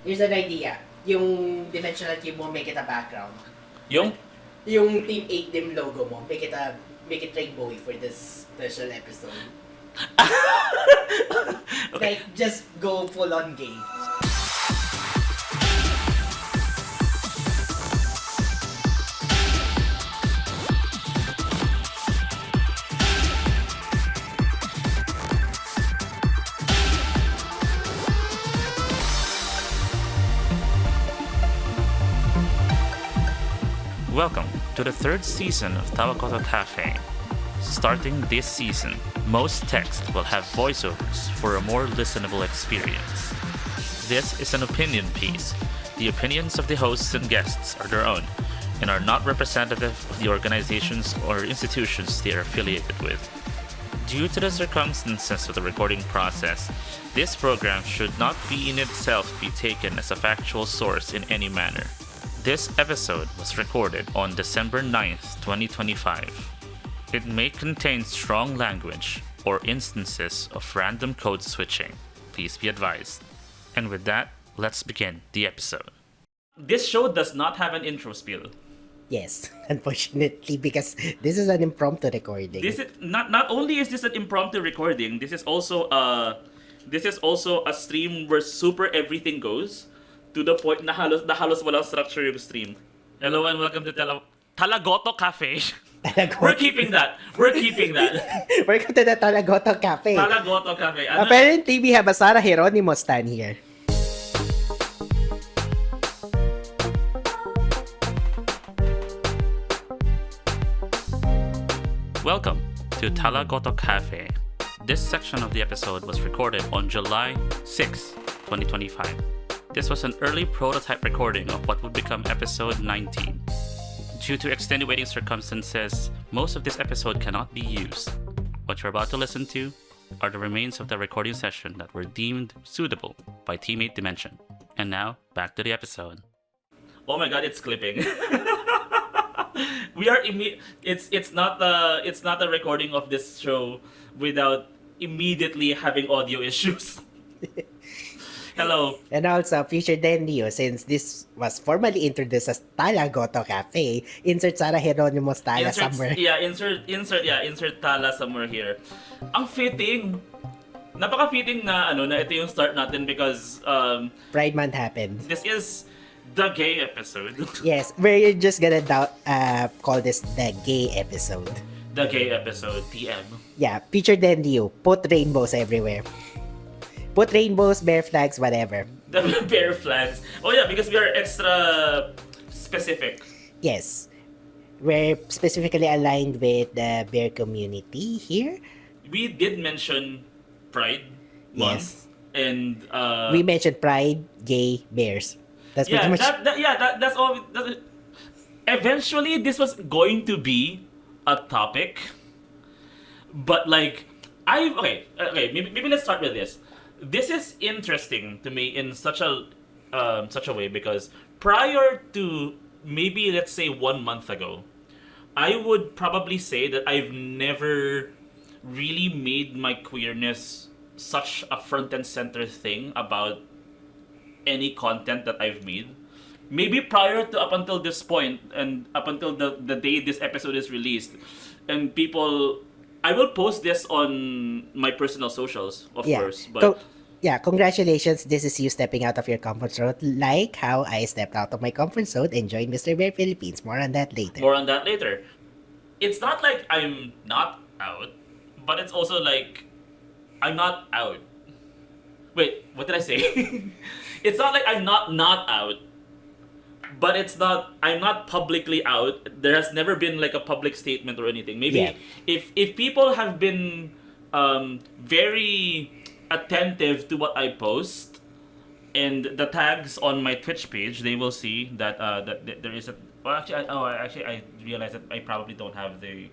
Here's an idea. Yung dimensional cube mo, make it a background. Yung? Yung Team 8 Dim logo mo, make it rainbowy for this special episode. Okay. Like, just go full on gay. Welcome to the third season of Tawagoto Café. Starting this season, most text will have voiceovers for a more listenable experience. This is an opinion piece. The opinions of the hosts and guests are their own and are not representative of the organizations or institutions they are affiliated with. Due to the circumstances of the recording process, this program should not be in itself be taken as a factual source in any manner. This episode was recorded on December 9th, 2025. It may contain strong language or instances of random code switching. Please be advised. And with that, let's begin the episode. This show does not have an intro spiel. Yes, unfortunately, because this is an impromptu recording. This is not only is this an impromptu recording, this is also a stream where super everything goes. To the point na halos walang structure yung stream. Hello and welcome to Tawagoto Café. We're keeping that. Welcome to the Tawagoto Café. Tawagoto Café. Apparently, we have a Sarah Geronimo stand here. Welcome to Tawagoto Café. This section of the episode was recorded on July 6, 2025. This was an early prototype recording of what would become episode 19. Due to extenuating circumstances, most of this episode cannot be used. What you're about to listen to are the remains of the recording session that were deemed suitable by Teammate Dimension. And now, back to the episode. Oh my god, it's clipping. It's not a recording of this show without immediately having audio issues. Hello. And also, featured then Leo, since this was formally introduced as Tawagoto Café, insert Sarah Geronimo's Tala somewhere. Insert Tala somewhere here. Ang fitting. Napaka-fitting na ito yung start natin because Pride Month happened. This is the gay episode. Yes, we're just gonna call this the gay episode. The gay episode, TM. Yeah, featured then Leo. Put rainbows everywhere. Put rainbows, bear flags, whatever. The bear flags. Oh yeah, because we are extra specific. Yes. We're specifically aligned with the bear community here. We did mention Pride Month. Yes. And we mentioned Pride, gay, bears. That's pretty much... that's all. Eventually, this was going to be a topic. But like, maybe let's start with this. This is interesting to me in such a way because prior to maybe let's say 1 month ago, I would probably say that I've never really made my queerness such a front and center thing about any content that I've made. Maybe prior to up until this point and up until the day this episode is released, and people. I will post this on my personal socials, of course. But congratulations. This is you stepping out of your comfort zone, like how I stepped out of my comfort zone and joined Mr. Bear Philippines. More on that later. It's not like I'm not out, but it's also like I'm not out. Wait, what did I say? It's not like I'm not out. But I'm not publicly out. There has never been like a public statement or anything. Maybe if people have been very attentive to what I post and the tags on my Twitch page, they will see that that there is a. Well, actually, I realized that I probably don't have the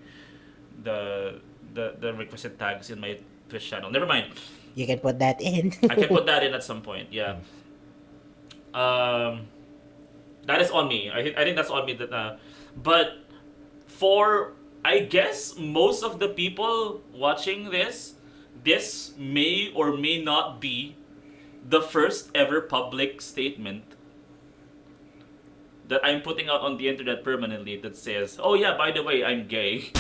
requisite tags in my Twitch channel. Never mind. You can put that in. I can put that in at some point. Yeah. That is on me. I think that's on me. But for I guess most of the people watching this may or may not be the first ever public statement that I'm putting out on the internet permanently that says, "Oh yeah, by the way, I'm gay."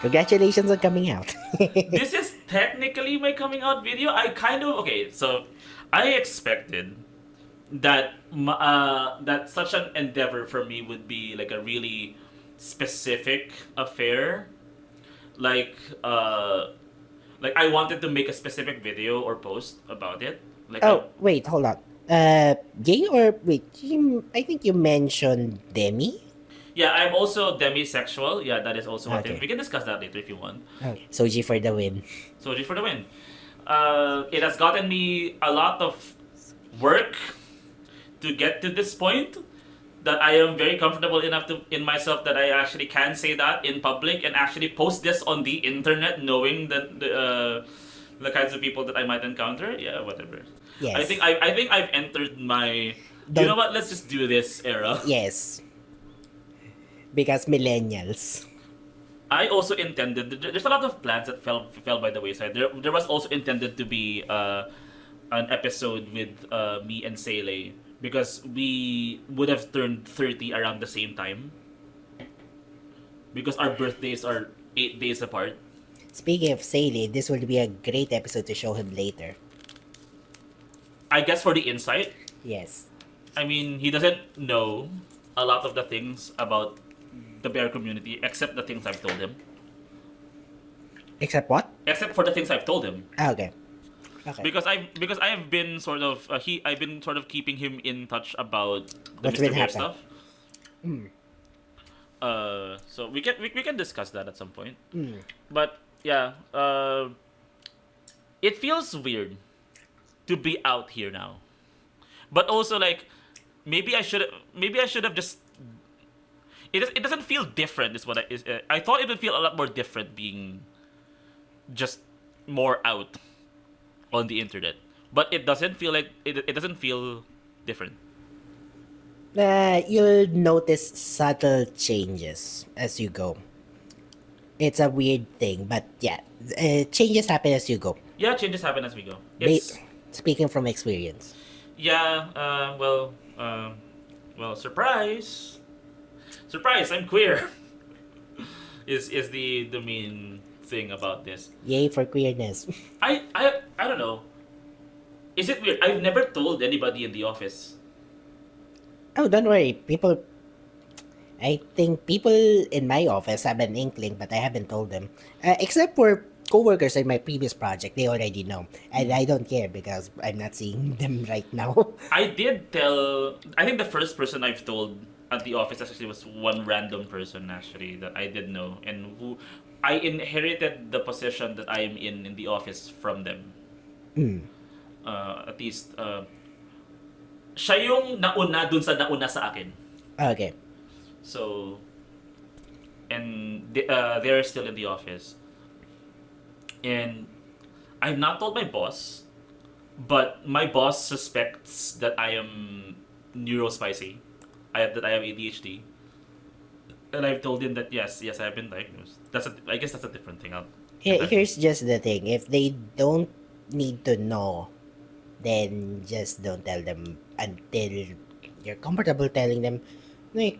Congratulations on coming out. This is technically my coming out video. So I expected that that such an endeavor for me would be like a really specific affair, like I wanted to make a specific video or post about it. Oh, wait, hold on. Gay or wait? I think you mentioned Demi. Yeah, I'm also demisexual. Yeah, that is also a thing. Okay. We can discuss that later if you want. Okay. Soji for the win. Soji for the win. It has gotten me a lot of work to get to this point that I am very comfortable enough in myself that I actually can say that in public and actually post this on the internet, knowing that the kinds of people that I might encounter. Yeah, whatever. Yes. I think I've entered my. You know what? Let's just do this era. Yes. Because millennials. I also intended. There's a lot of plans that fell by the wayside. There was also intended to be an episode with me and Sele because we would have turned 30 around the same time. Because our birthdays are 8 days apart. Speaking of Sele, this will be a great episode to show him later. I guess for the insight. Yes. I mean, he doesn't know a lot of the things about the bear community except the things I've told him. Except what? Except for the things I've told him. Okay. Okay. Because I've been sort of I've been sort of keeping him in touch about the What's Mr. been Bear happening? stuff. So we can discuss that at some point. Mm. But yeah, it feels weird to be out here now. But also like maybe I should have just it doesn't feel different is what I thought it would feel a lot more different being just more out on the internet. But it doesn't feel like it doesn't feel different. You'll notice subtle changes as you go. It's a weird thing, but yeah, changes happen as you go. Yeah, changes happen as we go. Speaking from experience. Yeah, well, surprise. Surprise, I'm queer. is the main thing about this. Yay for queerness. I don't know. Is it weird? I've never told anybody in the office. Oh, don't worry. I think people in my office have an inkling, but I haven't told them. Except for coworkers in my previous project, they already know. And I don't care because I'm not seeing them right now. I did tell. I think the first person I've told at the office actually was one random person actually that I did know and who I inherited the position that I am in the office from them. At least siya yung nauna dun sa nauna sa akin. Okay. So and they're still in the office. And I've not told my boss, but my boss suspects that I am neurospicy. That I have ADHD. And I've told him that yes, I have been diagnosed. I guess that's a different thing. Here's just the thing. If they don't need to know, then just don't tell them until you're comfortable telling them. Like,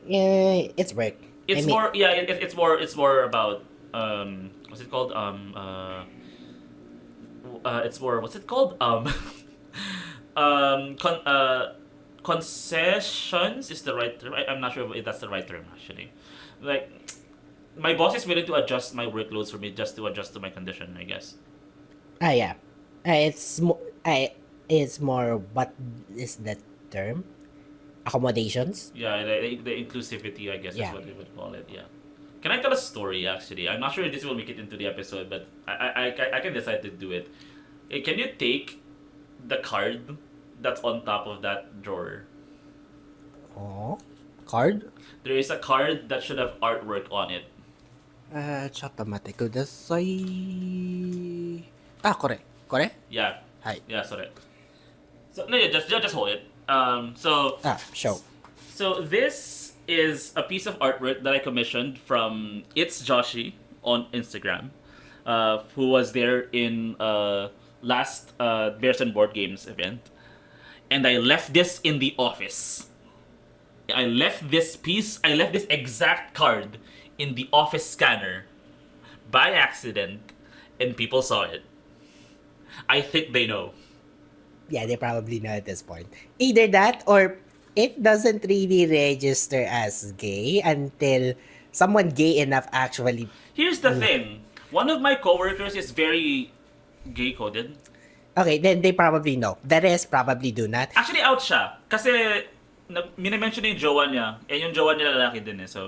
it's work. It's more about what's it called? It's more what's it called? Concessions is the right term. I'm not sure if that's the right term actually. Like, my boss is willing to adjust my workloads for me just to adjust to my condition, I guess. Yeah. It's more what is the term? Accommodations? Yeah, the inclusivity, I guess is what we would call it. Yeah. Can I tell a story actually? I'm not sure if this will make it into the episode, but I can decide to do it. Can you take the card that's on top of that drawer? Oh, card? There is a card that should have artwork on it. ちょっと待ってください。あ、これ。Yeah. はい。 Yeah, sorry. So no, yeah, just hold it. Show. So this is a piece of artwork that I commissioned from It's Joshi on Instagram. who was there in last Bears and Board Games event, and I left this in the office. I left this exact card in the office scanner by accident, and people saw it. I think they know. Yeah, they probably know at this point. Either that or it doesn't really register as gay until someone gay enough actually. Here's the thing. One of my coworkers is very gay coded. Okay, then they probably know. The rest probably do not. Actually, out siya. Kasi, minimension na yung jowa niya. Eh, yung jowa niya lalaki din eh. So,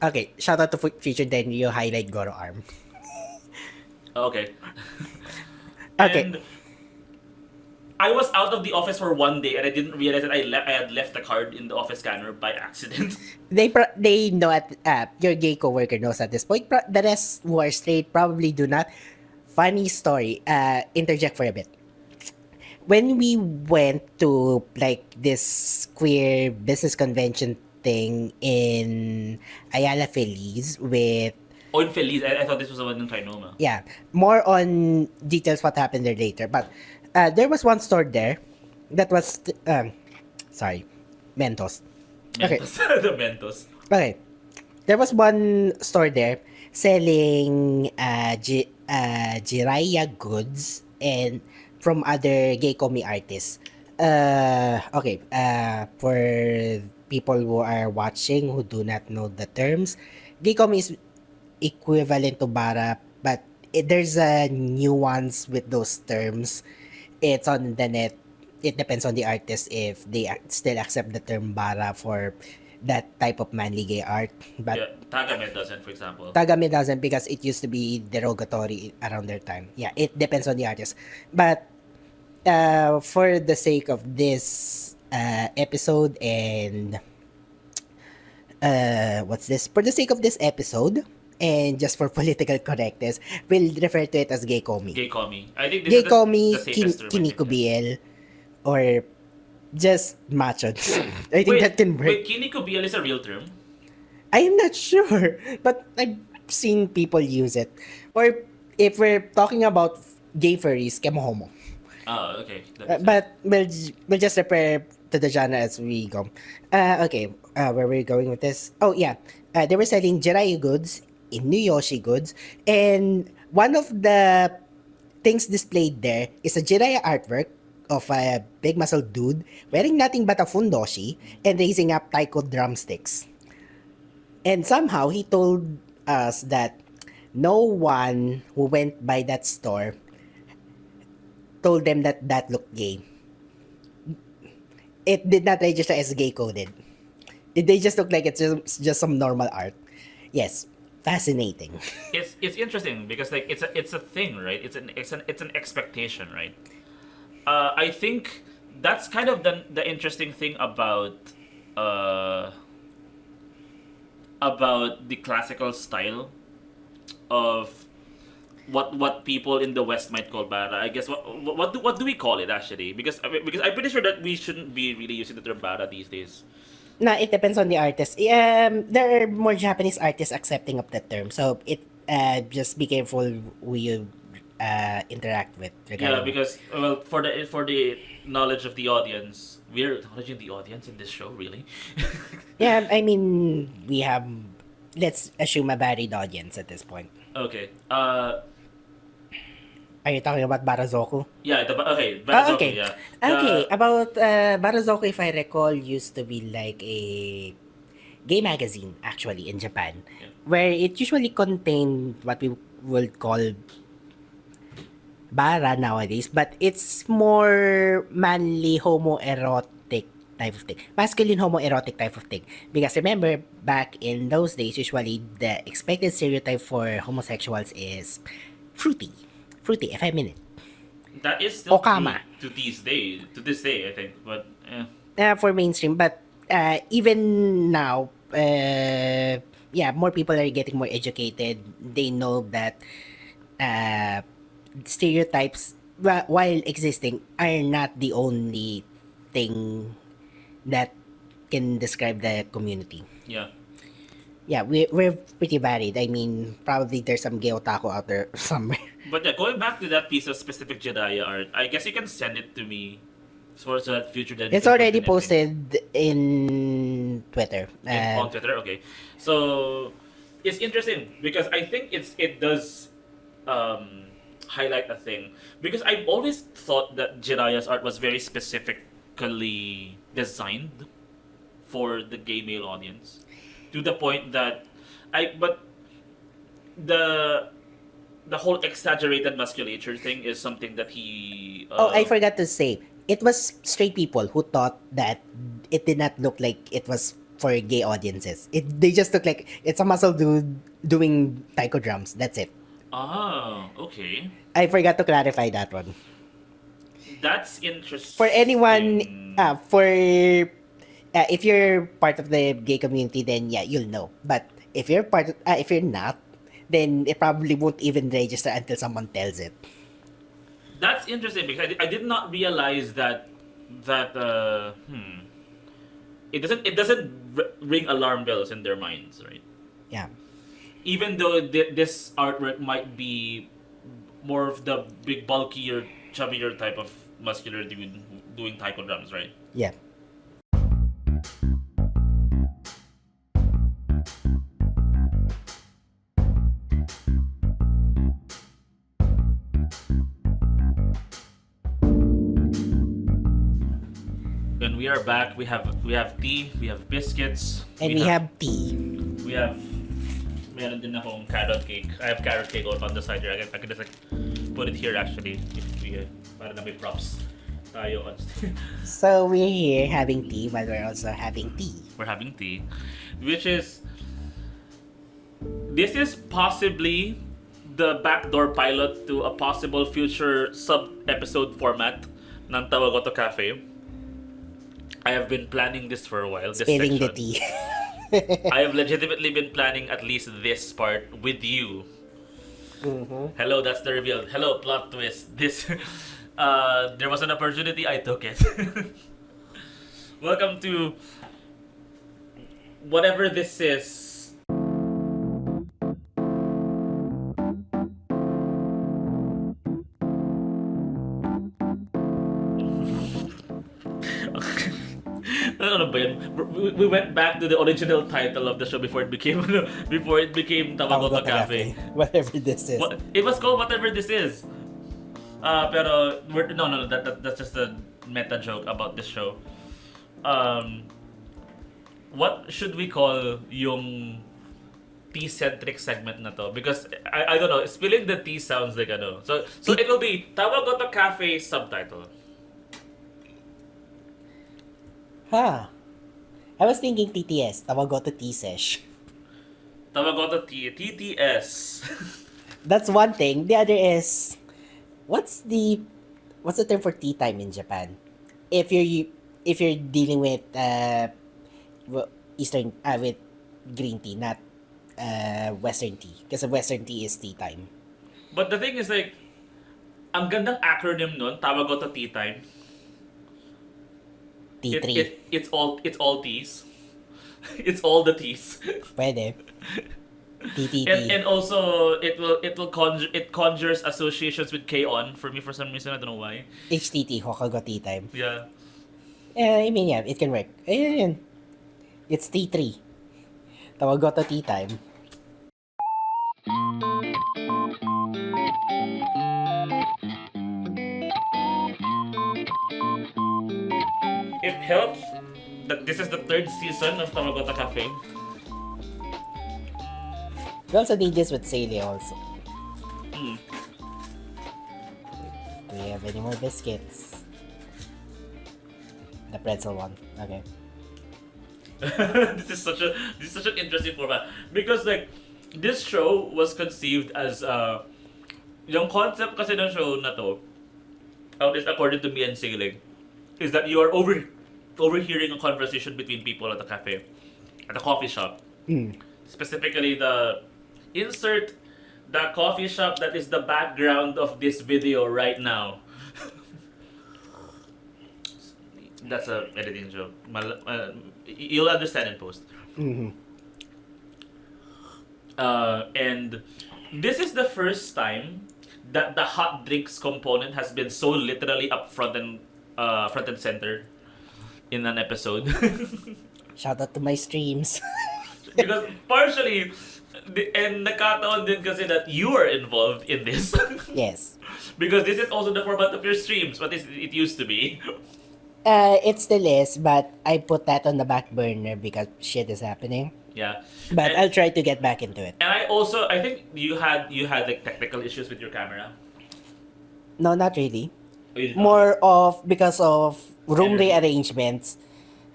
Okay, shout out to Future, then you highlight Goro arm. okay. Okay. And I was out of the office for one day and I didn't realize that I had left the card in the office scanner by accident. They know at your gay coworker knows at this point. The rest who are straight probably do not. Funny story. Interject for a bit. When we went to like this queer business convention thing in Ayala Feliz with Oh, in Feliz. I thought this was the one in Trinoma. yeah, more on details what happened there later. But there was one store there that was sorry, Mentos. Okay. Mentos. The Mentos. Okay. There was one store there selling Jiraiya goods and from other gay comi artists. Okay. For people who are watching who do not know the terms, gay comi is equivalent to bara, but there's a nuance with those terms. It's on the net. It depends on the artist if they still accept the term bara for that type of manly gay art. But Yeah, Tagamet doesn't, for example. Tagame doesn't because it used to be derogatory around their time. Yeah, it depends on the artist. But for the sake of this episode and what's this? For the sake of this episode and just for political correctness, we'll refer to it as gay comi. Gay Komi. I think this Gay is comi, the safest term. I think, kiniko yeah. BL, or just machos. I think that can work. Wait, Kiniko BL is a real term? I'm not sure, but I've seen people use it. Or if we're talking about gay furries, kemohomo. Oh, okay. That makes sense. But we'll just refer to the genre as we go. Okay, where we're going with this? Oh yeah, they were selling Jiraiya goods in New Yoshi goods, and one of the things displayed there is a Jiraiya artwork of a big muscle dude wearing nothing but a fundoshi and raising up taiko drumsticks. And somehow he told us that no one who went by that store told them that that looked gay. It did not register as gay coded. They just look like it's just some normal art. Yes, fascinating. It's interesting because like it's a thing, right? It's an expectation, right? I think that's kind of the interesting thing about the classical style of what people in the West might call bara. I guess what do we call it actually? Because I'm pretty sure that we shouldn't be really using the term bara these days. Nah, it depends on the artist. There are more Japanese artists accepting of that term, so it just be careful who you interact with. Yeah, Regarding because well, for the knowledge of the audience, we're acknowledging the audience in this show, really. yeah, I mean we have. Let's assume a varied audience at this point. Okay. Are you talking about Barazoku? Yeah. Okay. Oh, Barazoku, okay. yeah. Okay, about Barazoku, if I recall, used to be like a gay magazine actually in Japan, Yeah. where it usually contained what we would call bara nowadays, but it's more manly homoerotic type of thing, masculine homoerotic type of thing. Because remember, back in those days, usually the expected stereotype for homosexuals is fruity, effeminate. That is still Okama. true to this day, I think. But For mainstream, but even now, yeah, more people are getting more educated. They know that stereotypes, while existing, are not the only thing that can describe the community. yeah. Yeah, we're pretty varied. I mean, probably there's some gay otaku out there somewhere. But yeah, going back to that piece of specific Jiraiya art, I guess you can send it to me so that future then you It's can put it already in a thing. posted in Twitter. On Twitter. Okay, so it's interesting because I think it does um, highlight a thing because I've always thought that Jiraiya's art was very specifically designed for the gay male audience, to the point that the the whole exaggerated musculature thing is something that he Oh, I forgot to say, it was straight people who thought that it did not look like it was for gay audiences. They just look like it's a muscle dude doing taiko drums. That's it. okay, I forgot to clarify that one. that's For anyone, interesting. if you're part of the gay community, then yeah, you'll know. But if you're not, then it probably won't even register until someone tells it. That's interesting because I did not realize that it doesn't ring alarm bells in their minds, right? Yeah. Even though this artwork might be more of the big bulkier chubbier type of muscular dude doing taiko drums, right? Yeah. And we are back. We have tea, we have biscuits, And we have tea. we have meron din akong carrot cake. I have carrot cake on the side here. I can just like put it here actually if we para na may props tayo on. So we're here having tea while we're also having tea. We're having tea, which is this is possibly the backdoor pilot to a possible future sub episode format ng Tawagoto Cafe. I have been planning this for a while. This Spilling the section. tea. I have legitimately been planning at least this part with you. Hello, that's the reveal. Hello, plot twist. This, there was an opportunity. I took it. Welcome to whatever this is. Ano ba yun? We went back to the original title of the show before it became Tawagoto Cafe. Whatever this is. It was called Whatever This Is. Pero no, that's just a meta joke about this show. What should we call yung tea-centric segment na to? Because I don't know, spilling the tea sounds like ano. So it will be Tawagoto Cafe subtitle. Huh. I was thinking TTS. Tawagoto T-Sesh. Tawagoto TTS. That's one thing. The other is, what's the term for tea time in Japan? If you're dealing with Eastern with green tea, not Western tea, because Western tea is tea time. But the thing is like, ang gandang acronym nun, Tawagoto Tea Time. T3. It's all teas. It's all the teas. Pwede. TTT. And also it conjures associations with K-On for me for some reason, I don't know why. HTT, Hokago tea time. Yeah. I mean, yeah, it can work. Ayun. It's T3. Tawagoto tea time. It helps that this is the third season of Tawagoto Cafe. We also need this with Celia also. Mm. Do we have any more biscuits? The pretzel one. Okay. this is such an interesting format because like this show was conceived as yung concept kasi ng show na to, at least according to me and Sailing, is that you are overhearing a conversation between people at a cafe, at a coffee shop. Specifically insert the coffee shop that is the background of this video right now. That's a editing joke. You'll understand in post. And this is the first time that the hot drinks component has been so literally up front and center in an episode. Shout out to my streams. Because partially, and nakataon din kasi that you are involved in this. Yes. Because this is also the format of your streams, what is it used to be. It still is, but I put that on the back burner because shit is happening. Yeah. But and, I'll try to get back into it. and I think you had like technical issues with your camera. No, not really. Oh, you did not? More of because of room Energy. rearrangements.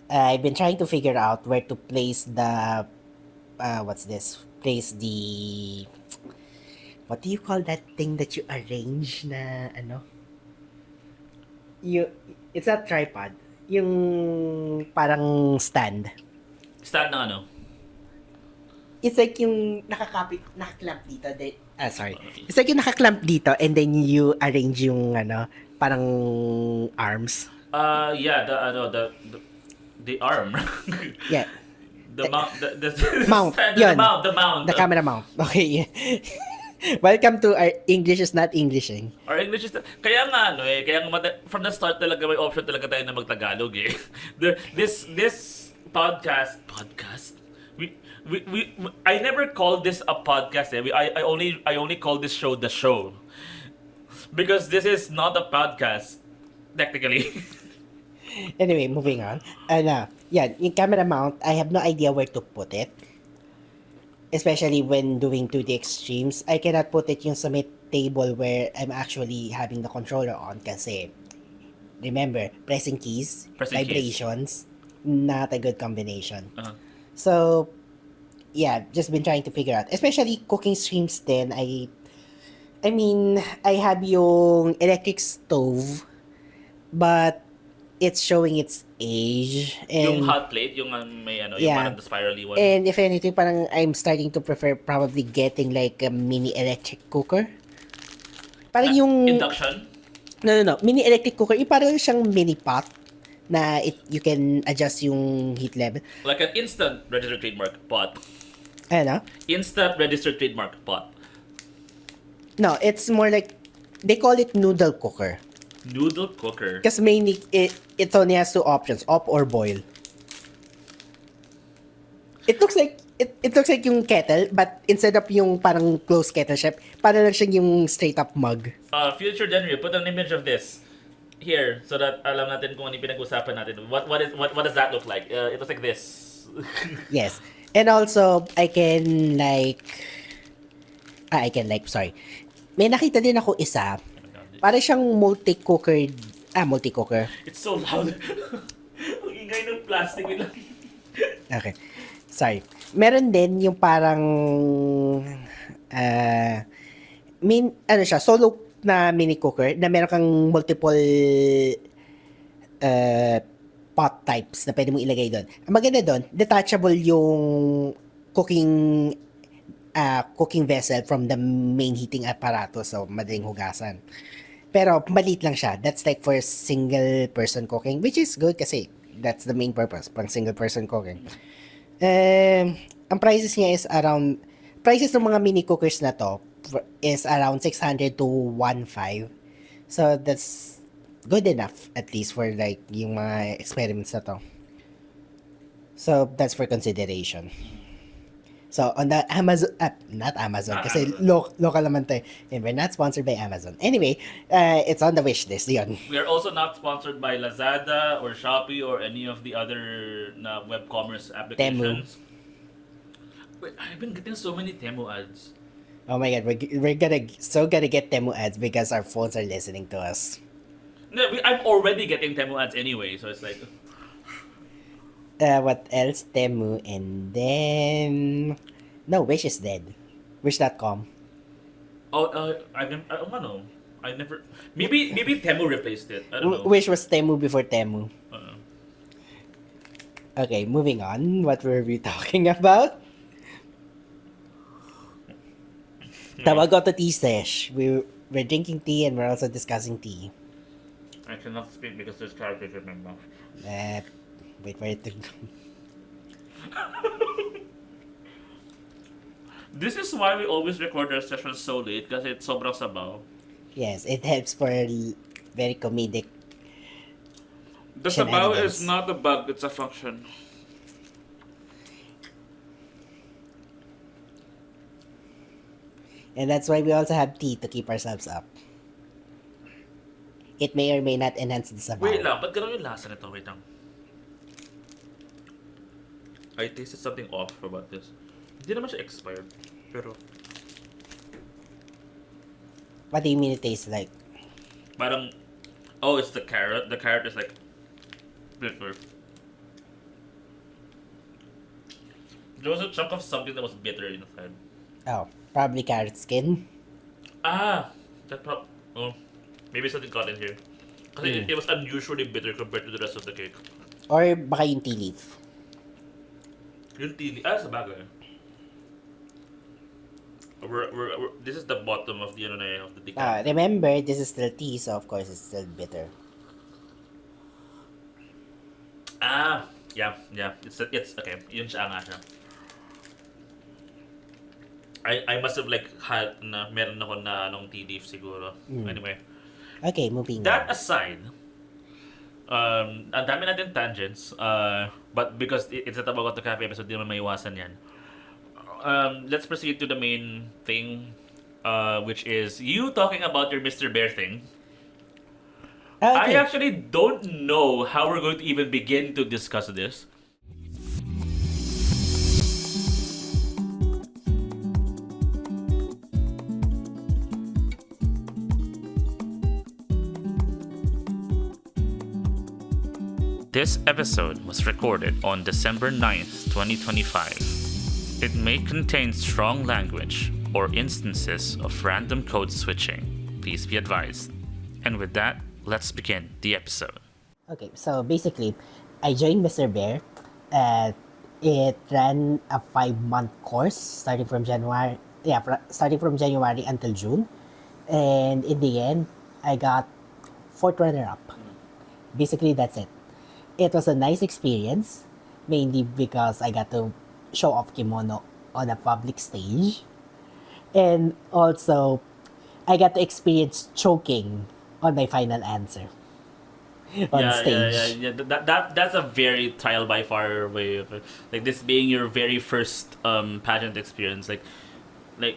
I've been trying to figure out where to place the what's this? Place the what do you call that thing that you arrange na ano? You it's not tripod. Yung parang stand. Stand na ano? It's like yung nakaklamp dito. Sorry. It's like yung nakaklamp dito and then you arrange yung ano, parang arms. Yeah, the arm. Yeah. The mount, the Mount. stand, Yun. the mount. The camera mount. Okay. Welcome to our English is not Englishing. Our English is kaya nga ano eh, kaya nga from the start talaga may option talaga tayo na magtagalog eh. This podcast we I never called this a podcast eh. I only call this show the show. Because this is not a podcast technically. Anyway, moving on. Yeah, yung camera mount, I have no idea where to put it. Especially when doing to the extremes. I cannot put it yung sa may table where I'm actually having the controller on kasi remember, pressing keys, vibrations, not a good combination. Uh-huh. So, yeah, just been trying to figure out. Especially cooking streams din, I mean, I have yung electric stove, but it's showing its age. And, Yung hot plate, yung may ano, yung Yeah. parang the spirally one. and if anything, parang I'm starting to prefer probably getting like a mini electric cooker. Parang yung... Induction? No. Mini electric cooker. Yung parang siyang mini pot na you can adjust yung heat level. Like an instant registered trademark pot. Ano? Instant registered trademark pot. No, it's more like... They call it noodle cooker. Noodle cooker. Because mainly, it only has two options, up or boil. It looks like yung kettle, but instead of yung parang closed kettle shape, parang lang siya yung straight up mug. Future January, put an image of this here so that alam natin kung ano yung pinag-usapan natin. What does that look like? It looks like this. Yes. And also, sorry. May nakita din ako isa. Parang siyang multi-cooker. It's so loud. Ang ingay ng plastic. Wait lang. Okay. Sorry. Meron din yung parang solo na mini cooker na meron kang multiple pot types na pwede mong ilagay doon. Ang maganda doon, detachable yung cooking vessel from the main heating apparatus, so madaling hugasan. Pero maliit lang siya. That's like for single person cooking, which is good kasi that's the main purpose, pang single person cooking. Ang prices ng mga mini cookers na to is around 600 to 1,500. So that's good enough at least for like yung mga experiments na to. So that's for consideration. So on the Amazon, not Amazon, kasi local naman to, and we're not sponsored by Amazon. Anyway, it's on the wish list, yun. We are also not sponsored by Lazada or Shopee or any of the other web commerce applications. Wait, I've been getting so many Temu ads. Oh my god, we're gonna get Temu ads because our phones are listening to us. No, I'm already getting Temu ads anyway, so it's like... What else? Temu, and then... No, Wish is dead. Wish.com. I don't know. I never... Maybe Temu replaced it. I don't know. Wish was Temu before Temu. Uh-uh. Okay, moving on. What were we talking about? Tawagoto tea sesh. We're drinking tea and we're also discussing tea. I cannot speak because there's characters in my mouth. Wait for it to go. This is why we always record our sessions so late kasi it's sobrang sabaw. Yes, it helps for very comedic The sabaw is shenanigans. not a bug, it's a function. And that's why we also have tea to keep ourselves up. It may or may not enhance the Wait sabaw. lang, ba't ganun yung lasa nito? Wait lang. I tasted something off about this. Hindi naman siya expired. Pero What do you mean it tastes like? parang, oh, it's the carrot. The carrot is like bitter. There was a chunk of something that was bitter inside. Oh, probably carrot skin. Ah! Oh, maybe something got in here. Kasi it was unusually bitter compared to the rest of the cake. Or baka yung tea leaf. Yung tili. Sa bagay. This is the bottom of the of the decaf. Remember, this is still tea, so of course it's still bitter. Yeah. It's okay. Yun siya nga siya. I must have like had na meron ako na anong tea leaf siguro. Anyway, Okay, moving that on. aside, ang dami natin tangents, but because it's a Tawagoto Café episode, di naman maiwasan yan. Let's proceed to the main thing, which is you talking about your Mr. Bear thing. I Okay. actually don't know how we're going to even begin to discuss this. This episode was recorded on December 9th, 2025. It may contain strong language or instances of random code switching. Please be advised. And with that, let's begin the episode. Okay, so basically, I joined Mr. Bear. It ran a 5-month course starting from January. Yeah, starting from January until June, and in the end, I got fourth runner up. Basically, that's it. It was a nice experience, mainly because I got to show off kimono on a public stage, and also I got to experience choking on my final answer on stage. That's a very trial by fire way of it. Like this being your very first pageant experience. Like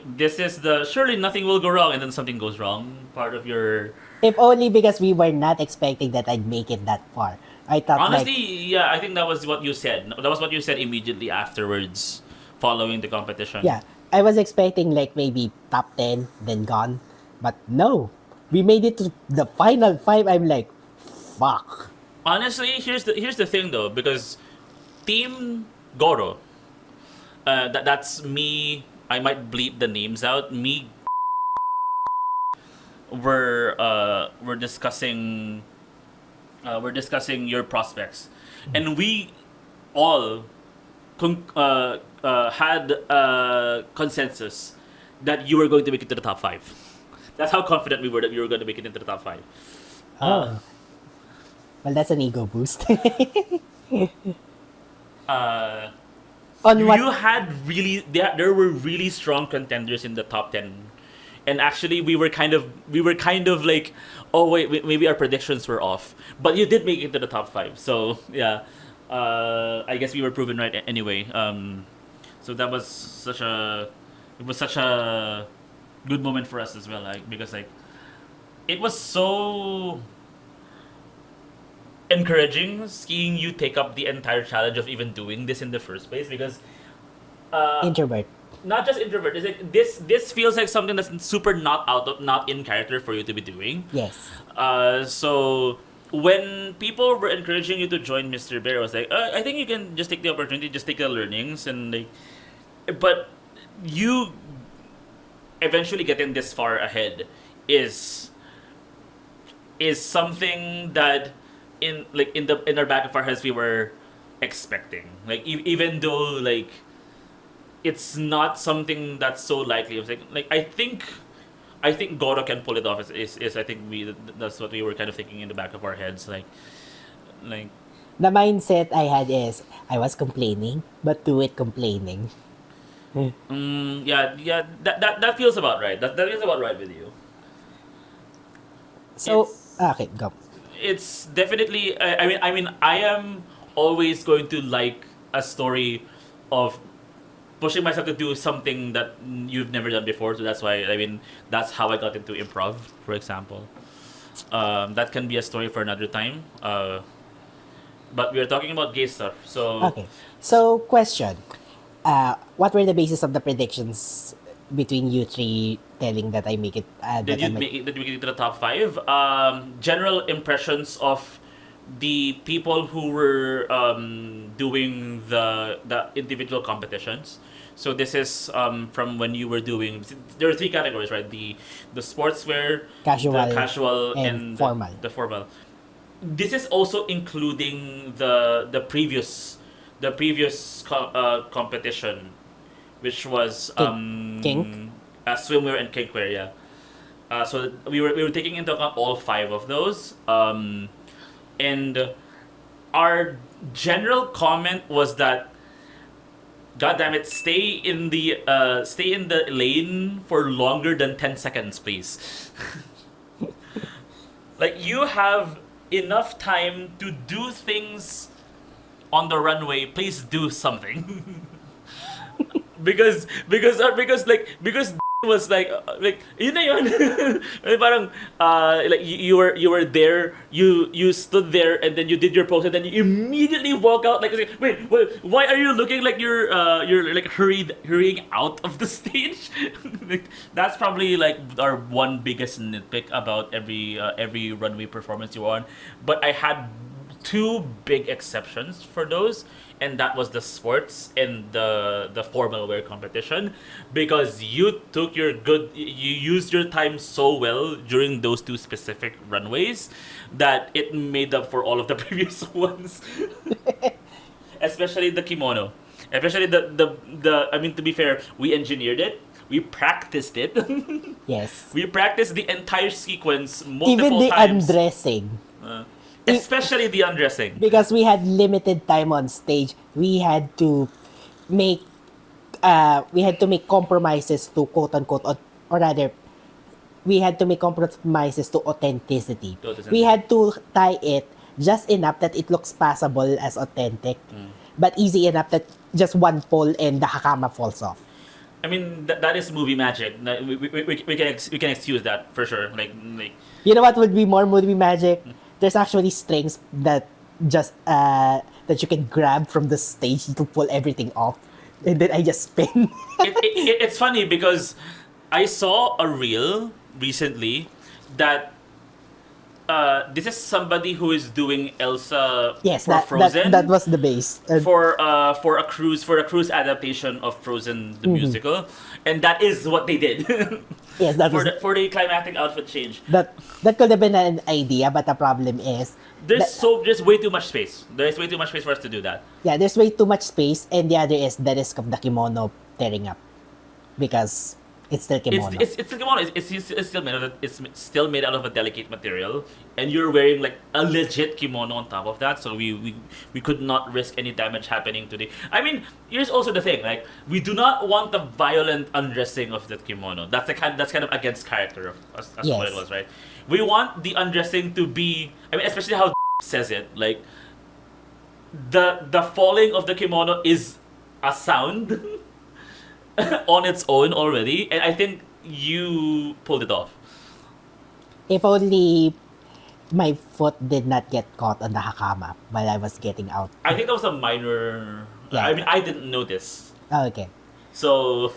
this is the surely nothing will go wrong and then something goes wrong. Part of your If only because we were not expecting that I'd make it that far. I thought honestly, like, yeah, I think that was what you said. That was what you said immediately afterwards, following the competition. yeah, I was expecting like maybe top 10, then gone. But no, we made it to the final 5. I'm like, fuck. Honestly, here's the thing though, because Team Goro, that's me. I might bleep the names out. Me, we're discussing your prospects, and we all had consensus that you were going to make it to the top 5. That's how confident we were that you were going to make it into the top 5. Oh, well, that's an ego boost. On what? You had really there were really strong contenders in the top 10, and actually we were kind of like, oh wait, maybe our predictions were off, but you did make it to the top 5, so yeah. I guess we were proven right anyway. So that was such a good moment for us as well, like, because like it was so encouraging seeing you take up the entire challenge of even doing this in the first place, because Introvert. not just introvert, it's like this feels like something that's super not in character for you to be doing. Yes. So when people were encouraging you to join Mr. Bear, I was like, I think you can just take the opportunity, just take the learnings, and like, but you eventually getting this far ahead is something that in our back of our heads we were expecting. Like even though like it's not something that's so likely. I was like I think Goro can pull it off. Is I think that's what we were kind of thinking in the back of our heads. Like The mindset I had is I was complaining, but do it complaining. That feels about right. That feels about right with you. So, It's okay, go. it's definitely. I am always going to like a story of pushing myself to do something that you've never done before. So that's why that's how I got into improv, for example. That can be a story for another time. But we are talking about gay stuff. So Okay. So, question. What were the basis of the predictions between you three telling that I make it, did that I you make... make it? Did we get to the top five? General impressions of the people who were doing the individual competitions. So this is from when you were doing. There are three categories, right? The sportswear, the Casual casual, and and formal. the formal. This is also including the previous competition, which was Kink. Kink? swimwear and kinkwear. Yeah. So we were taking into account all five of those. And our general comment was that, God damn it, stay in the lane for longer than 10 seconds, please. Like, you have enough time to do things on the runway. Please do something. because was like yun na yun. Parang like you were there, you stood there, and then you did your pose, and then you immediately walk out, like, wait, why are you looking like you're like hurrying out of the stage? Like, that's probably like our one biggest nitpick about every runway performance you were on. But I had two big exceptions for those, and that was the sports and the formal wear competition, because you used your time so well during those two specific runways that it made up for all of the previous ones. Especially the kimono, especially the I mean, to be fair, we engineered it, we practiced it. Yes. We practiced the entire sequence Even multiple the times. undressing. I- Especially the undressing. because we had limited time on stage, make we had to make compromises to quote unquote, or rather, we had to make compromises to authenticity. To authenticity. We had to tie it just enough that it looks passable as authentic, but easy enough that just one pull and the hakama falls off. I mean, that is movie magic. We can excuse that for sure. Like You know what would be more movie magic? There's actually strings that just that you can grab from the stage to pull everything off, and then I just spin. it's funny because I saw a reel recently that this is somebody who is doing Elsa Yes, for Frozen. that was the base. For a cruise adaptation of Frozen the musical, and that is what they did. Yes, that was For the climactic outfit change. that could have been an idea, but the problem is There's way too much space. There's way too much space for us to do that. yeah, there's way too much space, and the other is the risk of the kimono tearing up because it's still kimono. It's still kimono. It's still made out of a delicate material, and you're wearing like a legit kimono on top of that. So we could not risk any damage happening today. I mean, here's also the thing: like, we do not want the violent undressing of that kimono. That's kind of against character as to what Yes. it was, right? We want the undressing to be. I mean, especially how says it, like, the falling of the kimono is a sound on its own already, and I think you pulled it off. If only my foot did not get caught on the hakama while I was getting out. I think that was a minor. Yeah. I mean, I didn't notice. Oh, okay. So,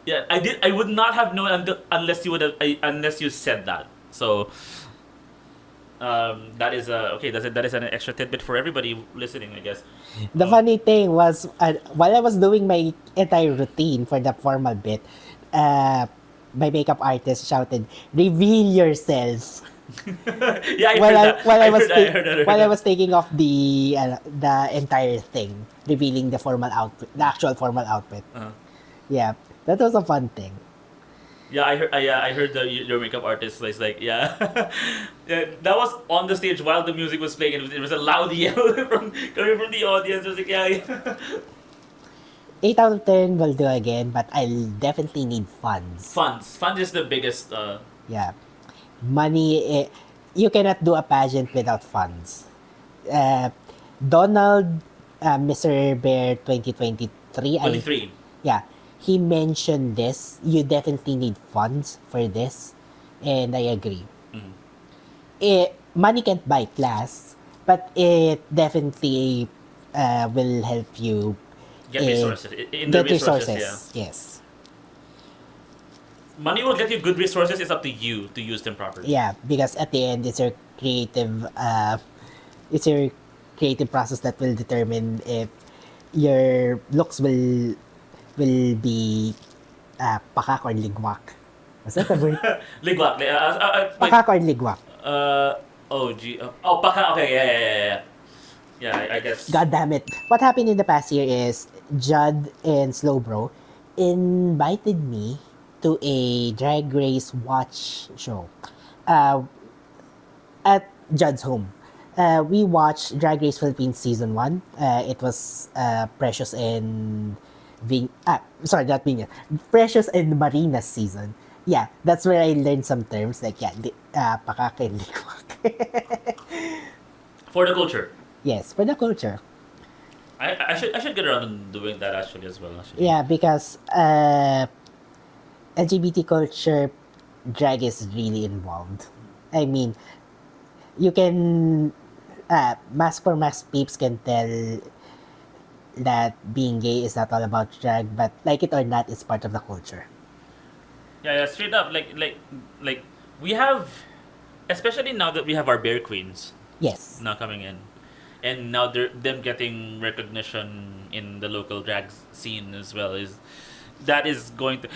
yeah, I would not have known unless you said that. So, that is okay. That is an extra tidbit for everybody listening, I guess. The funny thing was, while I was doing my entire routine for the formal bit, my makeup artist shouted, "Reveal yourself!" Yeah, I heard that. While I was heard that. while I was taking off the entire thing, revealing the formal outfit, the actual formal outfit. Uh-huh. Yeah, that was a fun thing. Yeah, I heard your makeup artist was like, yeah. Yeah, that was on the stage while the music was playing. It was a loud yell coming from the audience. It was like, yeah, yeah. 8 out of 10 will do again, but I'll definitely need funds. Funds is the biggest. Yeah. Money, you cannot do a pageant without funds. Uh, Donald, Mr. Bear 2023, 23. yeah, he mentioned this. You definitely need funds for this, and I agree. Money can't buy class, but it definitely will help you Get resources. In the get resources, yeah. resources. Yes. Money will get you good resources. It's up to you to use them properly. Yeah, because at the end, it's your creative process that will determine if your looks will be pakak or ligwak. Was that a word? Ligwak. Wait. Pakak or ligwak. Oh, gee. Oh, Paka. Okay, yeah. Yeah, I guess. God damn it. What happened in the past year is Judd and Slowbro invited me to a drag race watch show at Judd's home. We watched Drag Race Philippines season 1. It was Precious and sorry, not Vina. Precious and Marina's season. Yeah, that's where I learned some terms like pakaka and likwak. For the culture. Yes, for the culture. I should get around to doing that actually as well. Actually. Yeah, because LGBT culture drag is really involved. I mean, you can mask for mask peeps can tell that being gay is not all about drag, but like it or not, it's part of the culture. Yeah, straight up. Like we have, especially now that we have our bear queens Yes. now coming in, and now them getting recognition in the local drag scene as well is going to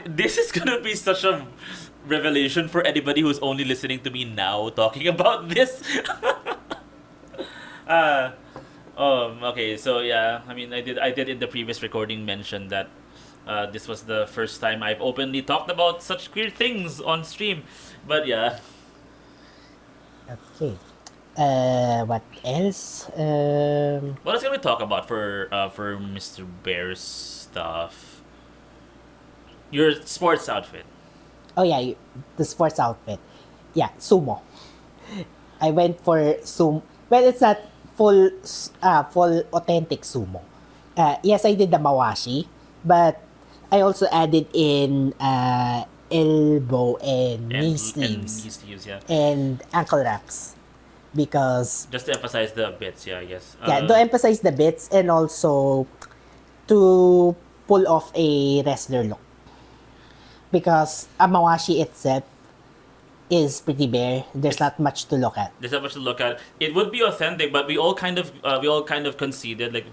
this is gonna be such a revelation for anybody who's only listening to me now talking about this. uh okay, so yeah, I mean, I did in the previous recording mention that this was the first time I've openly talked about such queer things on stream, but yeah. Okay. What else? What else can we talk about for Mr. Bear's stuff? Your sports outfit. Oh yeah, the sports outfit. Yeah, sumo. I went for sumo. Well, it's not full authentic sumo. Yes, I did the mawashi, but I also added in elbow and knee And sleeves knee sleeves, yeah. and ankle wraps because Just to emphasize the bits, yeah, I guess. to emphasize the bits and also to pull off a wrestler look because a mawashi itself is pretty bare. There's not much to look at. There's not much to look at. It would be authentic, but we all kind of conceded, like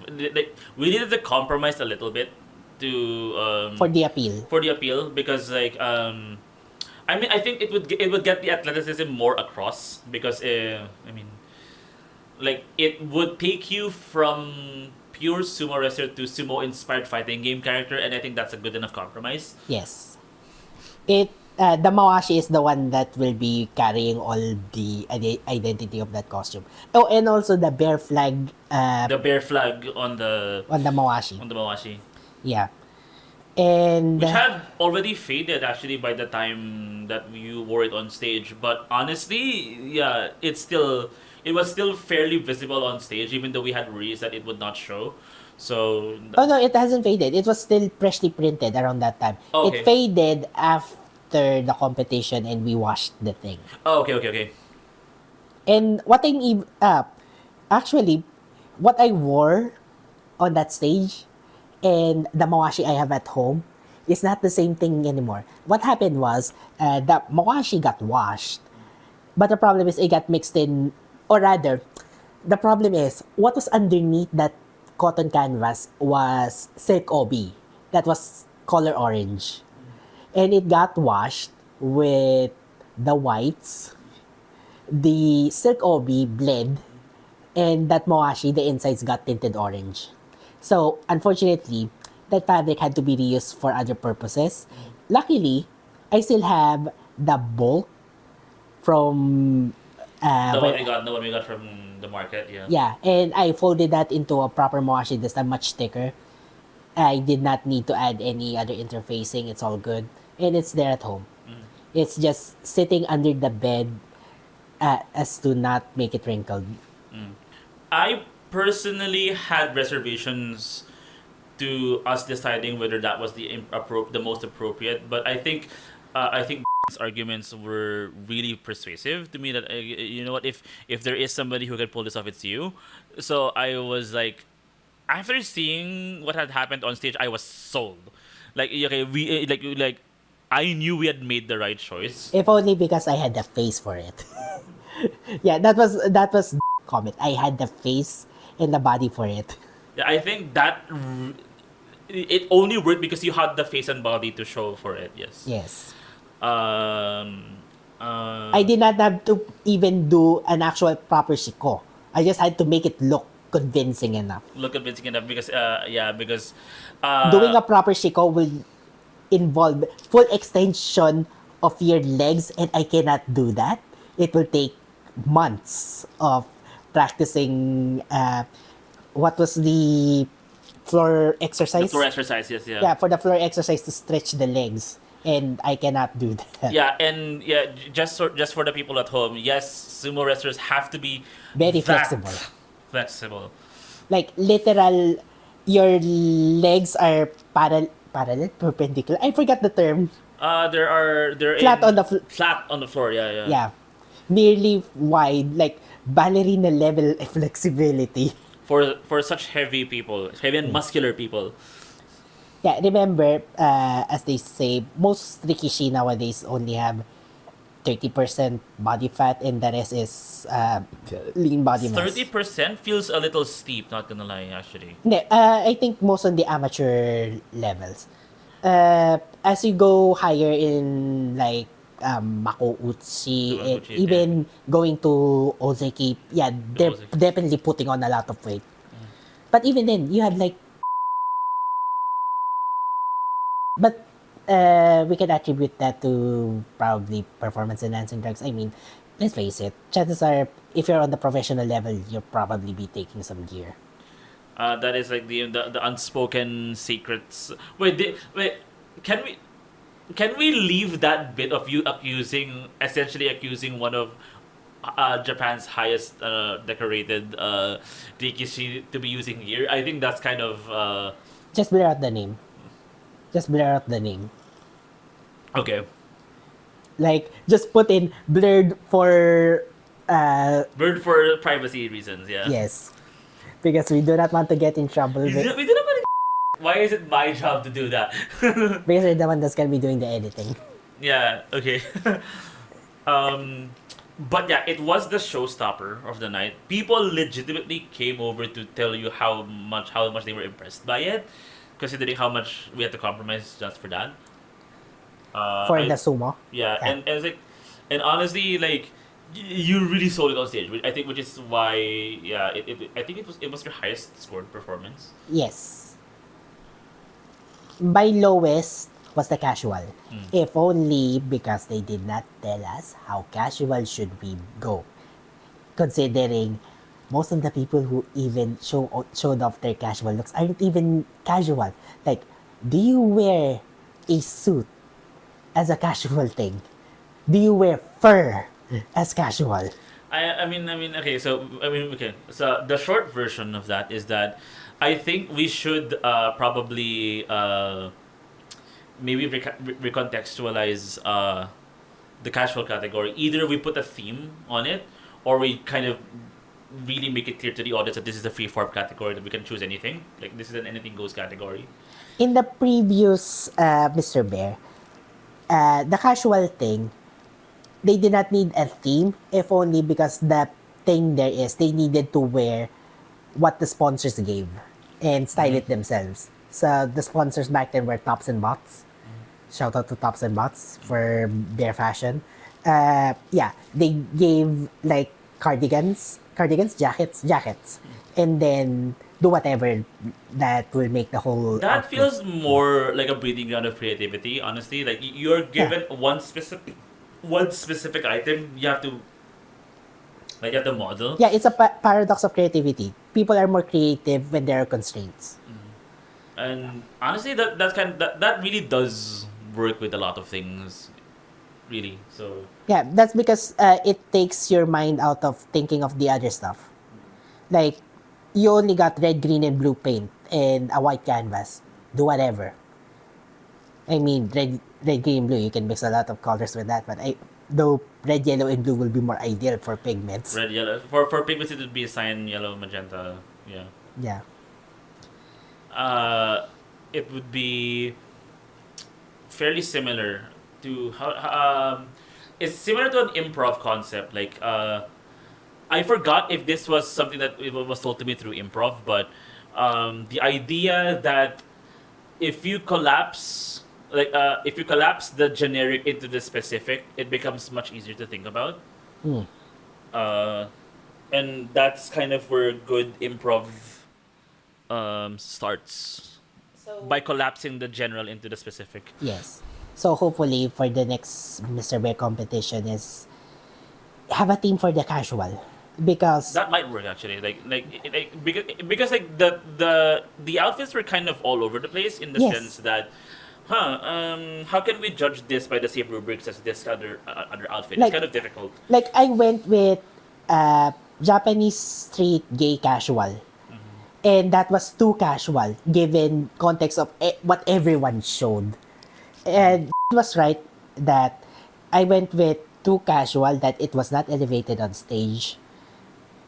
we needed to compromise a little bit to For the appeal. because I mean, I think it would get the athleticism more across because I mean, like it would take you from pure sumo wrestler to sumo inspired fighting game character, and I think that's a good enough compromise. Yes. The mawashi is the one that will be carrying all the identity of that costume. Oh, and also the bear flag The bear flag on the on the mawashi. mawashi, Yeah. And which had already faded actually by the time that you wore it on stage. But honestly, yeah, it was still fairly visible on stage, even though we had worries that it would not show. So oh no, it hasn't faded. It was still freshly printed around that time. Okay. It faded after the competition and we washed the thing. oh, okay. And actually, what I wore on that stage and the mawashi I have at home is not the same thing anymore. What happened was the mawashi got washed, but the problem is it got mixed in, or rather, the problem is what was underneath that cotton canvas was silk obi that was color orange, and it got washed with the whites. The silk obi bled, and that mawashi, the insides got tinted orange. So, unfortunately, that fabric had to be reused for other purposes. Luckily, I still have the bulk from The one we got from the market, yeah. yeah, and I folded that into a proper mawashi this time, much thicker. I did not need to add any other interfacing. It's all good. And it's there at home. It's just sitting under the bed as to not make it wrinkled. I personally had reservations to us deciding whether that was the most appropriate, but I think arguments were really persuasive to me that you know what, if there is somebody who can pull this off, it's you. So I was like, after seeing what had happened on stage, I was sold. Like, okay, we like I knew we had made the right choice. If only because I had the face for it. Yeah, that was comment. I had the face and the body for it. Yeah, I think it only worked because you had the face and body to show for it. Yes. Yes. Um. I did not have to even do an actual proper shiko. I just had to make it look convincing enough. Look convincing enough because because Doing a proper shiko will involve full extension of your legs, and I cannot do that. It will take months of practicing. What was the floor the exercise? floor exercise. Yes. Yeah. Yeah, for the floor exercise to stretch the legs, and I cannot do that. Yeah, and yeah, just for the people at home, yes, sumo wrestlers have to be Very that flexible. Flexible. Like literal, your legs are parallel, perpendicular. I forgot the term. They're Flat on the flat on the floor. Yeah, yeah. yeah, nearly wide, like ballerina level flexibility. For such heavy people, heavy and muscular people. Yeah, remember, as they say, most rikishi nowadays only have 30% body fat, and the rest is lean body mass. 30% feels a little steep. Not gonna lie, actually. Hindi, I think most on the amateur levels. As you go higher in like Mako Uchi, and Uchi, even going to Ozeki, yeah, they're Ozeki. definitely putting on a lot of weight. But even then, you have like, but we can attribute that to probably performance enhancing drugs. I mean, let's face it, chances are, if you're on the professional level, you'll probably be taking some gear. That is like the unspoken secrets. Wait. Can we leave that bit of you essentially accusing one of Japan's highest decorated rikishi to be using gear? I think that's kind of Just blur out the name. Just blur out the name. okay. Like, just put in blurred for, Bird for privacy reasons, yeah. yes. Because we do not want to get in trouble We with, didn't want to. Why is it my job to do that? because you're the one that's gonna be doing the editing. Yeah. Okay. But yeah, it was the showstopper of the night. People legitimately came over to tell you how much they were impressed by it, considering how much we had to compromise just for that. For the sumo. Yeah, Yeah. and it's like, and honestly, like, you really sold it on stage. Which is why, yeah, I think it was your highest scored performance. Yes. By lowest was the casual. If only because they did not tell us how casual should we go. Considering most of the people who even showed off their casual looks aren't even casual. Like, do you wear a suit as a casual thing? Do you wear fur as casual? Okay, so the short version of that is that I think we should probably maybe recontextualize the casual category. Either we put a theme on it, or we kind of really make it clear to the audience that this is a free form category, that we can choose anything. Like, this is an anything goes category. In the previous Mr. Bear, the casual thing, they did not need a theme, if only because the thing there is they needed to wear what the sponsors gave and style it themselves. So the sponsors back then were Tops and Bots. Shout out to Tops and Bots for their fashion. Yeah, they gave like cardigans, jackets, and then do whatever that will make the whole That outfit. feels more like a breeding ground of creativity, honestly. Like, you're given one specific item, you have to model. Yeah, it's a paradox of creativity. People are more creative when there are constraints. And honestly, that really does work with a lot of things, really. So Yeah, that's because it takes your mind out of thinking of the other stuff. Like, you only got red, green, and blue paint and a white canvas. Do whatever. I mean, red, green, blue. You can mix a lot of colors with that, but though red, yellow, and blue will be more ideal for pigments. red, yellow. For pigments, it would be cyan, yellow, magenta. Yeah. Yeah. Uh, it would be fairly similar to how. It's similar to an improv concept. Like, I forgot if this was something that it was told to me through improv, but the idea that if you collapse, if you collapse the generic into the specific, it becomes much easier to think about. Hmm. Uh, and that's kind of where good improv starts by collapsing the general into the specific. Yes. So hopefully for the next Mr. Bear competition is have a theme for the casual, because That might work actually. Because like the outfits were kind of all over the place in the Yes. sense that, how can we judge this by the same rubrics as this other outfit? Like- It's kind of difficult. like I went with Japanese street gay casual. And that was too casual given context of what everyone showed. And it was right that I went with too casual that it was not elevated on stage.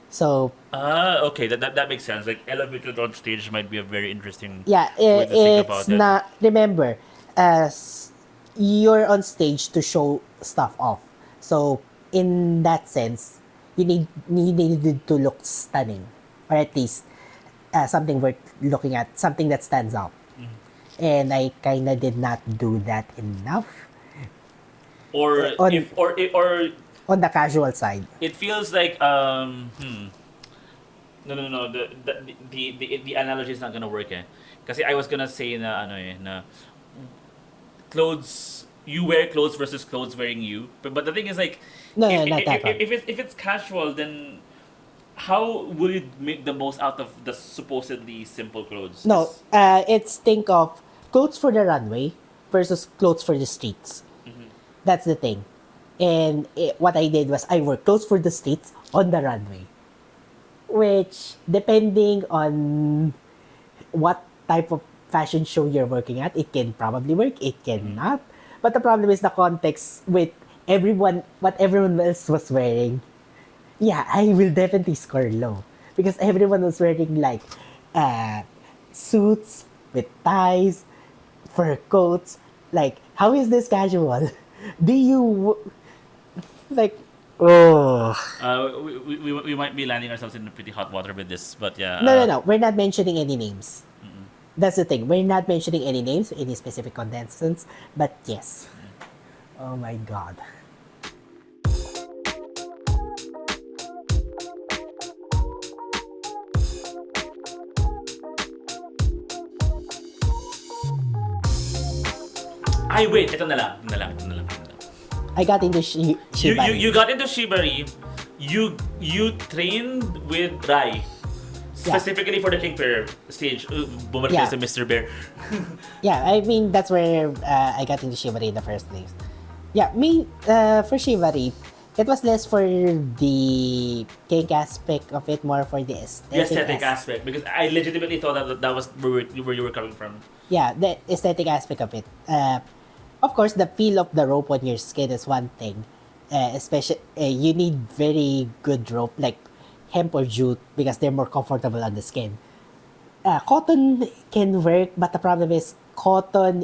So Okay, that makes sense. Like elevated on stage might be a very interesting yeah, way to think it's about it. not. Remember, as you're on stage to show stuff off. So in that sense, you needed to look stunning, or at least something worth looking at, something that stands out. And I kind of did not do that enough Or on- if or on the casual side. it feels like no, the analogy is not gonna work eh. Kasi I was gonna say na ano eh na clothes, you wear clothes versus clothes wearing you. But the thing is like, No, if, not that one. if it's casual, then how will you make the most out of the supposedly simple clothes? No, it's think of clothes for the runway versus clothes for the streets. That's the thing. And what I did was I wore clothes for the streets on the runway. Which, depending on what type of fashion show you're working at, it can probably work, it cannot. But the problem is the context with what everyone else was wearing. Yeah, I will definitely score low. Because everyone was wearing like suits with ties, fur coats. Like, how is this casual? Do you like? Oh We might be landing ourselves in pretty hot water with this, but yeah. no. We're not mentioning any names. That's the thing. We're not mentioning any names, any specific contestants. But yes. Oh my god. Ay wait, ito na lang. I got into shibari. You got into shibari. You trained with Rai. Specifically for the King Bear stage. Bumalik Yeah. sa Mr. Bear. Yeah, I mean that's where I got into shibari in the first place. Yeah, for shibari, it was less for the kink aspect of it, more for the aesthetic. The aesthetic aspect. Because I legitimately thought that was where you were coming from. Yeah, the aesthetic aspect of it. Of course, the feel of the rope on your skin is one thing. Especially, you need very good rope, like hemp or jute, because they're more comfortable on the skin. Cotton can work, but the problem is cotton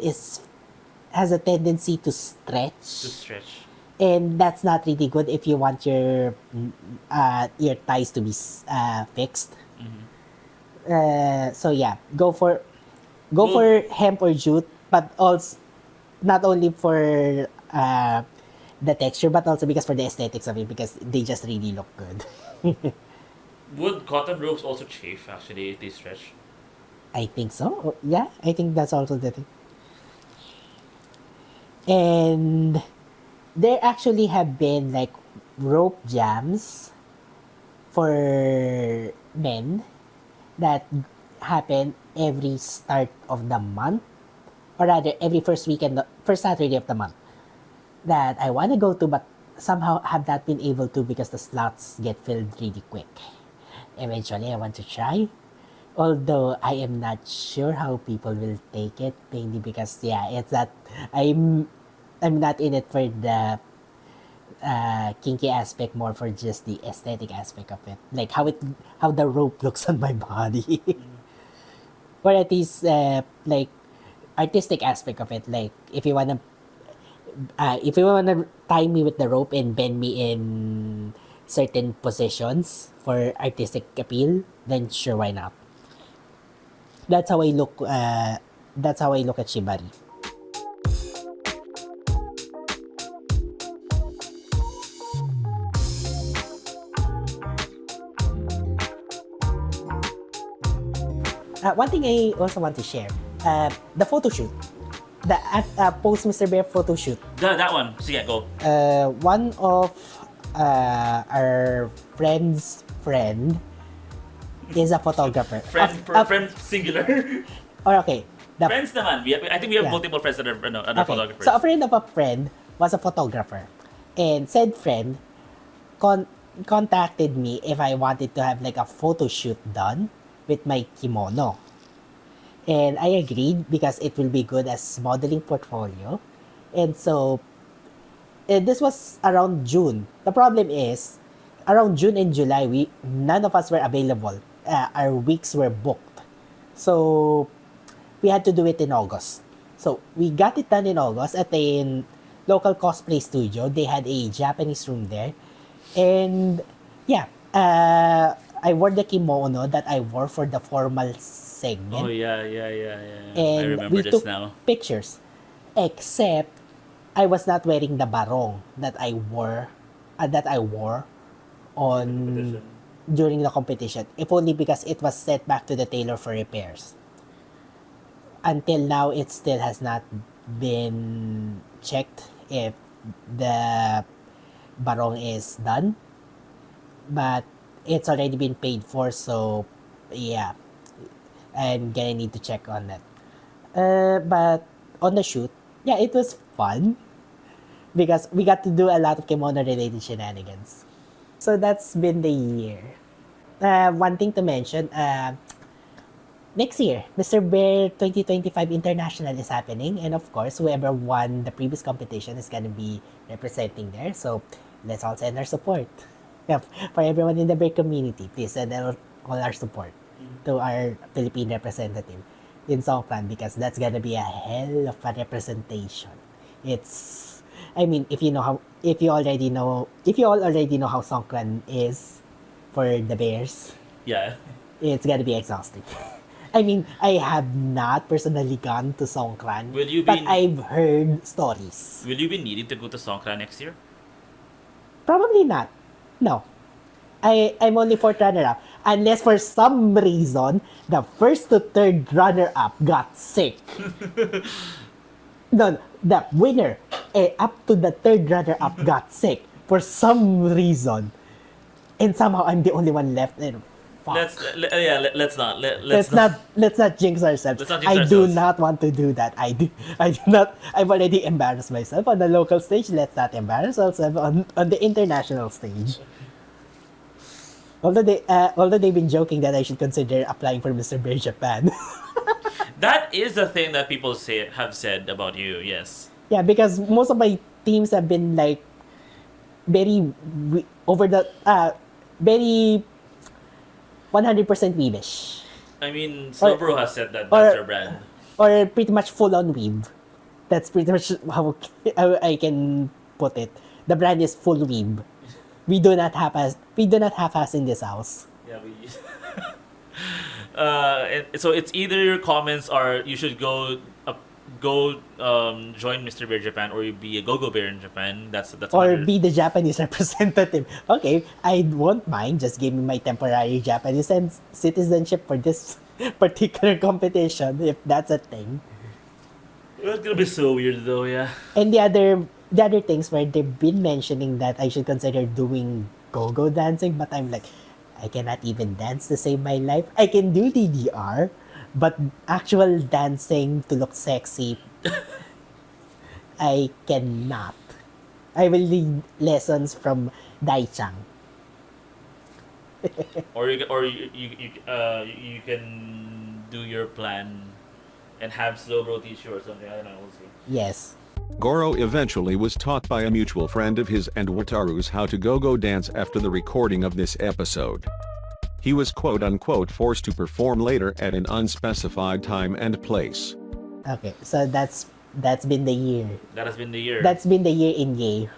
has a tendency to stretch, and that's not really good if you want your ties to be fixed. So yeah, go for hemp or jute, but also not only for the texture, but also because for the aesthetics of it, because they just really look good. Would cotton ropes also chafe actually if they stretch? I think so. Yeah, I think that's also the thing. And there actually have been like rope jams for men that happen every start of the month, or rather every first Saturday of the month, that I want to go to, but somehow have not been able to because the slots get filled really quick. Eventually, I want to try, although I am not sure how people will take it, mainly because it's that I'm I'm not in it for the kinky aspect, more for just the aesthetic aspect of it, like how the rope looks on my body, or at least like artistic aspect of it. Like if you wanna tie me with the rope and bend me in certain positions for artistic appeal, then sure, why not? That's how I look. That's how I look at shibari. One thing I also want to share, the photo shoot, the post Mr. Bear photo shoot. That one. So yeah, go. One of our friend's friend is a photographer. Friend singular. Or okay, the Friends naman. I think we have Yeah. multiple friends that are okay. photographers. So a friend of a friend was a photographer, and said friend contacted me if I wanted to have like a photo shoot done with my kimono. And I agreed because it will be good as modeling portfolio. And so this was around June. The problem is around June and July we none of us were available. Our weeks were booked. So we had to do it in August. So we got it done in August at a local cosplay studio. They had a Japanese room there. And yeah, I wore the kimono that I wore for the formal segment. Oh yeah. And I remember we this took now. pictures. Except I was not wearing the barong that I wore on during the competition. If only because it was sent back to the tailor for repairs. Until now, it still has not been checked if the barong is done, but it's already been paid for, so yeah, I'm gonna need to check on that. But on the shoot, yeah, it was fun because we got to do a lot of kimono related shenanigans. So that's been the year. One thing to mention, next year, Mr. Bear 2025 International is happening, and of course, whoever won the previous competition is gonna be representing there. So let's all send our support. Yeah, for everyone in the Bear community, please send all our support to our Philippine representative in Songkran, because that's gonna be a hell of a representation. I mean, if you all already know how Songkran is for the Bears, Yeah. it's gonna be exhausting. I mean, I have not personally gone to Songkran, Will you but be- I've heard stories. Will you be needing to go to Songkran next year? Probably not. No. I'm only fourth runner-up. Unless for some reason, the first to third runner-up got sick. No, the winner, up to the third runner-up got sick for some reason. And somehow I'm the only one left. And fuck. Let's not. Let's not jinx ourselves. Let's not jinx I do ourselves. not want to do that. I do not. I've already embarrassed myself on the local stage. Let's not embarrass ourselves on the international stage. Although they've been joking that I should consider applying for Mr. Bear Japan. That is the thing that people have said about you. Yes. Yeah, because most of my teams have been like very very 100% weavish. I mean, Snowbro has said that that's their brand. Or pretty much full on weave. That's pretty much how I can put it. The brand is full weave. We do not half-ass in this house. Yeah, we. So it's either your comments are you should go join Mr. Bear Japan, or you be a go-go bear in Japan. That's Or another- be the Japanese representative. Okay, I won't mind. Just give me my temporary Japanese citizenship for this particular competition, if that's a thing. It's gonna be so weird though. Yeah. And the other things where they've been mentioning that I should consider doing go-go dancing, but I'm like, I cannot even dance to save my life. I can do DDR, but actual dancing to look sexy, I cannot. I will need lessons from Dai-chang. You can do your plan and have slow bro teach you or something. I don't know. We'll see. Yes. Goro eventually was taught by a mutual friend of his and Wataru's how to go-go dance after the recording of this episode. He was quote-unquote forced to perform later at an unspecified time and place. Okay, so that's been the year. That has been the year. That's been the year in Yay.